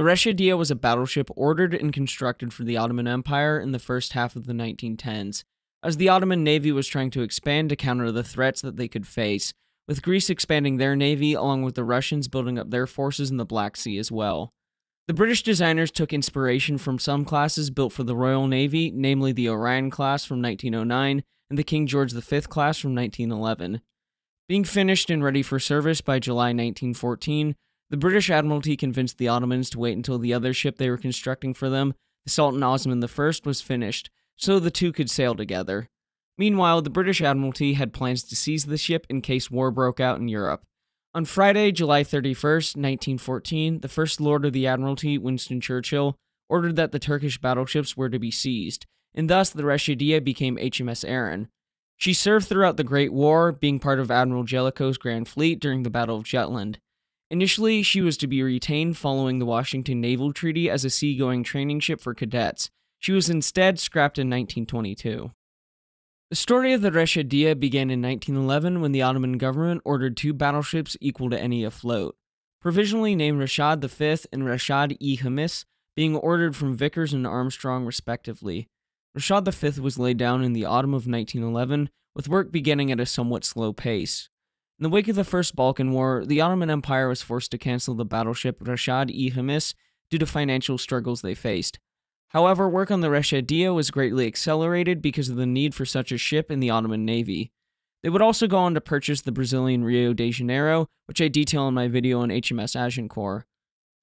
Reshadieh was a battleship ordered and constructed for the Ottoman Empire in the first half of the 1910s, as the Ottoman Navy was trying to expand to counter the threats that they could face, with Greece expanding their navy along with the Russians building up their forces in the Black Sea as well. The British designers took inspiration from some classes built for the Royal Navy, namely the Orion class from 1909 and the King George V class from 1911. Being finished and ready for service by July 1914, the British Admiralty convinced the Ottomans to wait until the other ship they were constructing for them, the Sultan Osman I, was finished, so the two could sail together. Meanwhile, the British Admiralty had plans to seize the ship in case war broke out in Europe. On Friday, July 31st, 1914, the First Lord of the Admiralty, Winston Churchill, ordered that the Turkish battleships were to be seized, and thus the Reshadieh became HMS Erin. She served throughout the Great War, being part of Admiral Jellicoe's Grand Fleet during the Battle of Jutland. Initially, she was to be retained following the Washington Naval Treaty as a seagoing training ship for cadets. She was instead scrapped in 1922. The story of the Reshadieh began in 1911 when the Ottoman government ordered two battleships equal to any afloat. Provisionally named Reshad V and Reshadieh being ordered from Vickers and Armstrong respectively. Reshad V was laid down in the autumn of 1911, with work beginning at a somewhat slow pace. In the wake of the First Balkan War, the Ottoman Empire was forced to cancel the battleship Reshadieh due to financial struggles they faced. However, work on the Reshadieh was greatly accelerated because of the need for such a ship in the Ottoman Navy. They would also go on to purchase the Brazilian Rio de Janeiro, which I detail in my video on HMS Agincourt.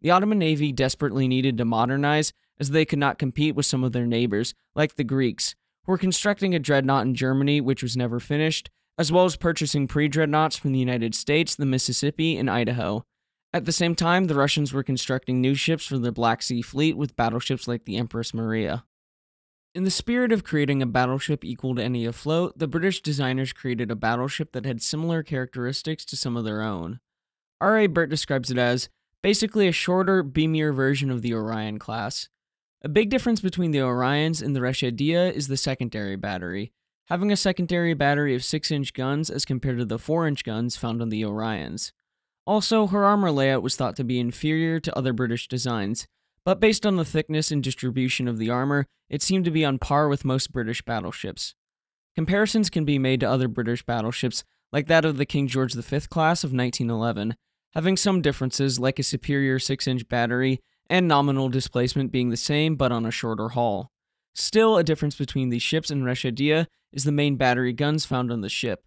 The Ottoman Navy desperately needed to modernize, as they could not compete with some of their neighbors, like the Greeks, who were constructing a dreadnought in Germany which was never finished, as well as purchasing pre-dreadnoughts from the United States, the Mississippi, and Idaho. At the same time, the Russians were constructing new ships for their Black Sea fleet with battleships like the Empress Maria. In the spirit of creating a battleship equal to any afloat, the British designers created a battleship that had similar characteristics to some of their own. R.A. Burt describes it as basically a shorter, beamier version of the Orion class. A big difference between the Orions and the Reshadieh is the secondary battery, having a secondary battery of 6-inch guns as compared to the 4-inch guns found on the Orions. Also, her armor layout was thought to be inferior to other British designs, but based on the thickness and distribution of the armor, it seemed to be on par with most British battleships. Comparisons can be made to other British battleships, like that of the King George V class of 1911, having some differences like a superior 6-inch battery and nominal displacement being the same but on a shorter hull. Still, a difference between these ships and Reshadieh is the main battery guns found on the ship.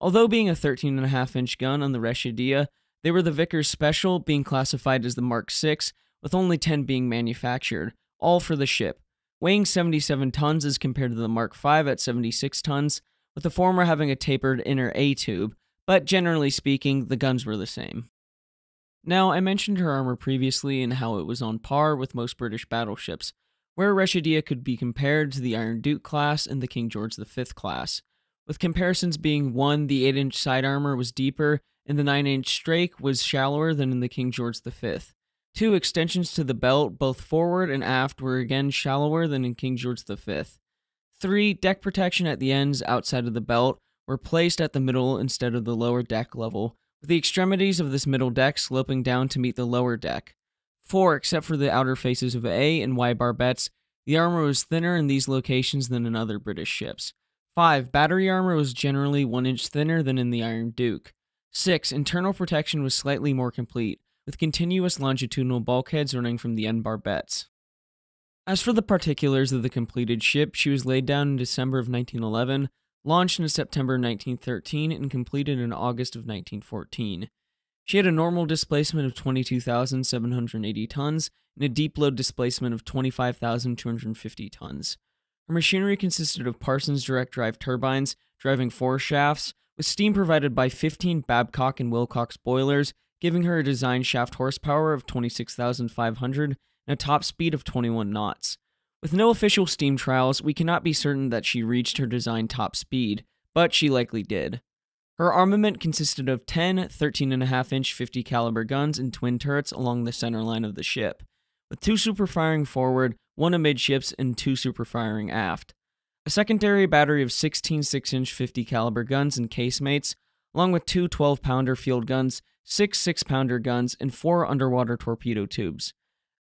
Although being a 13.5-inch gun on the Reshadieh, they were the Vickers Special, being classified as the Mark VI, with only 10 being manufactured, all for the ship, weighing 77 tons as compared to the Mark V at 76 tons, with the former having a tapered inner A-tube, but generally speaking, the guns were the same. Now, I mentioned her armor previously and how it was on par with most British battleships, where Reshadieh could be compared to the Iron Duke class and the King George V class, with comparisons being 1, the 8-inch side armor was deeper, and the 9-inch strake was shallower than in the King George V. 2, extensions to the belt, both forward and aft, were again shallower than in King George V. 3, deck protection at the ends outside of the belt were placed at the middle instead of the lower deck level, with the extremities of this middle deck sloping down to meet the lower deck. 4, except for the outer faces of A and Y barbettes, the armor was thinner in these locations than in other British ships. 5, battery armor was generally 1 inch thinner than in the Iron Duke. 6, internal protection was slightly more complete, with continuous longitudinal bulkheads running from the end barbettes. As for the particulars of the completed ship, she was laid down in December of 1911, launched in September 1913, and completed in August of 1914. She had a normal displacement of 22,780 tons and a deep load displacement of 25,250 tons. Her machinery consisted of Parsons direct drive turbines driving 4 shafts, with steam provided by 15 Babcock and Wilcox boilers, giving her a design shaft horsepower of 26,500 and a top speed of 21 knots. With no official steam trials, we cannot be certain that she reached her design top speed, but she likely did. Her armament consisted of 10 13.5-inch 50 caliber guns and twin turrets along the center line of the ship, with 2 superfiring forward, 1 amidships, and 2 superfiring aft. A secondary battery of 16 6-inch 50 caliber guns and casemates, along with 2 12-pounder field guns, 6 6-pounder guns, and 4 underwater torpedo tubes.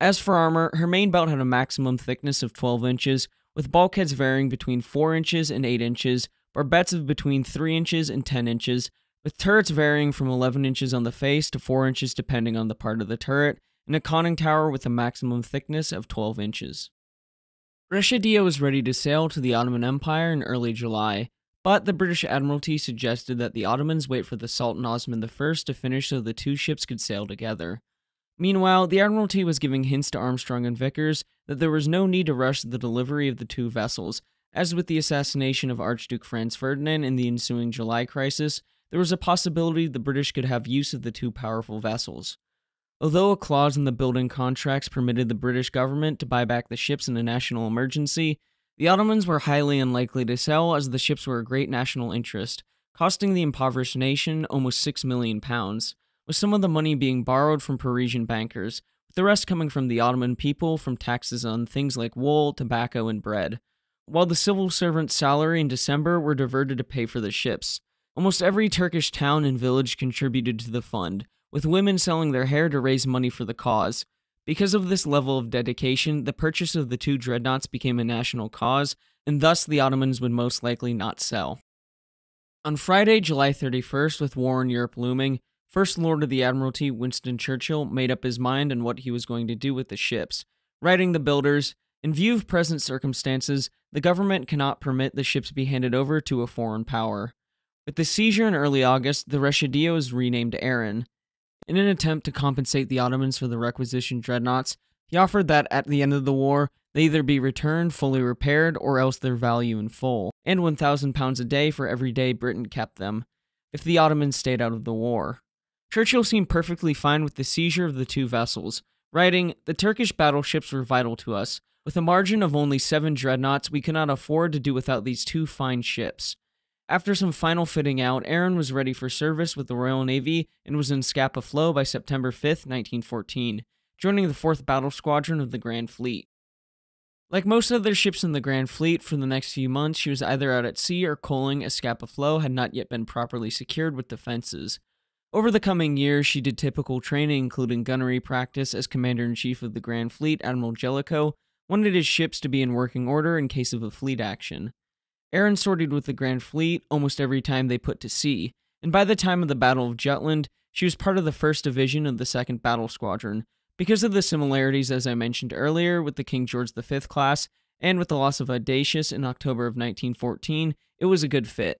As for armor, her main belt had a maximum thickness of 12 inches, with bulkheads varying between 4 inches and 8 inches, barbettes of between 3 inches and 10 inches, with turrets varying from 11 inches on the face to 4 inches depending on the part of the turret, and a conning tower with a maximum thickness of 12 inches. Reshadieh was ready to sail to the Ottoman Empire in early July, but the British Admiralty suggested that the Ottomans wait for the Sultan Osman I to finish so the two ships could sail together. Meanwhile, the Admiralty was giving hints to Armstrong and Vickers that there was no need to rush the delivery of the two vessels, as with the assassination of Archduke Franz Ferdinand and the ensuing July crisis, there was a possibility the British could have use of the two powerful vessels. Although a clause in the building contracts permitted the British government to buy back the ships in a national emergency, the Ottomans were highly unlikely to sell as the ships were a great national interest, costing the impoverished nation almost £6 million, with some of the money being borrowed from Parisian bankers, with the rest coming from the Ottoman people from taxes on things like wool, tobacco, and bread. While the civil servant's salary in December were diverted to pay for the ships, almost every Turkish town and village contributed to the fund, with women selling their hair to raise money for the cause. Because of this level of dedication, the purchase of the two dreadnoughts became a national cause, and thus the Ottomans would most likely not sell. On Friday, July 31st, with war in Europe looming, First Lord of the Admiralty, Winston Churchill, made up his mind on what he was going to do with the ships, writing the builders, "In view of present circumstances, the government cannot permit the ships be handed over to a foreign power." With the seizure in early August, the Reshadieh was renamed Erin. In an attempt to compensate the Ottomans for the requisitioned dreadnoughts, he offered that at the end of the war, they either be returned fully repaired or else their value in full, and £1,000 a day for every day Britain kept them, if the Ottomans stayed out of the war. Churchill seemed perfectly fine with the seizure of the two vessels, writing, "The Turkish battleships were vital to us. With a margin of only 7 dreadnoughts, we could not afford to do without these two fine ships." After some final fitting out, Erin was ready for service with the Royal Navy and was in Scapa Flow by September 5, 1914, joining the 4th Battle Squadron of the Grand Fleet. Like most other ships in the Grand Fleet, for the next few months she was either out at sea or coaling as Scapa Flow had not yet been properly secured with defenses. Over the coming years, she did typical training, including gunnery practice, as Commander-in-Chief of the Grand Fleet, Admiral Jellicoe wanted his ships to be in working order in case of a fleet action. Erin sortied with the Grand Fleet almost every time they put to sea, and by the time of the Battle of Jutland, she was part of the 1st Division of the 2nd Battle Squadron, because of the similarities, as I mentioned earlier, with the King George V class, and with the loss of Audacious in October of 1914, it was a good fit.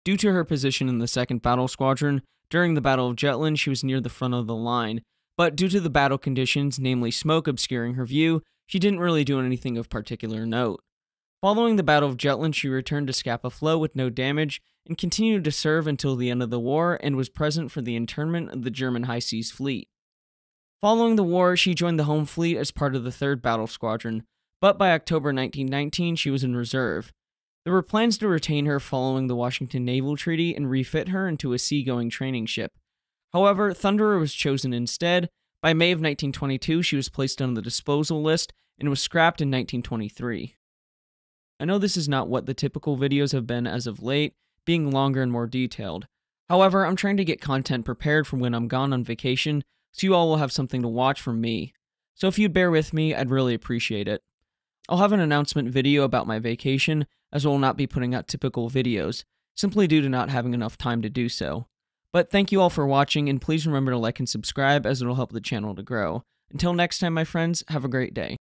Due to her position in the 2nd Battle Squadron, during the Battle of Jutland, she was near the front of the line, but due to the battle conditions, namely smoke obscuring her view, she didn't really do anything of particular note. Following the Battle of Jutland, she returned to Scapa Flow with no damage and continued to serve until the end of the war and was present for the internment of the German High Seas Fleet. Following the war, she joined the Home Fleet as part of the 3rd Battle Squadron, but by October 1919, she was in reserve. There were plans to retain her following the Washington Naval Treaty and refit her into a seagoing training ship. However, Thunderer was chosen instead. By May of 1922, she was placed on the disposal list and was scrapped in 1923. I know this is not what the typical videos have been as of late, being longer and more detailed. However, I'm trying to get content prepared for when I'm gone on vacation, so you all will have something to watch from me. So if you'd bear with me, I'd really appreciate it. I'll have an announcement video about my vacation, as I will not be putting out typical videos, simply due to not having enough time to do so. But thank you all for watching, and please remember to like and subscribe as it will help the channel to grow. Until next time, my friends, have a great day.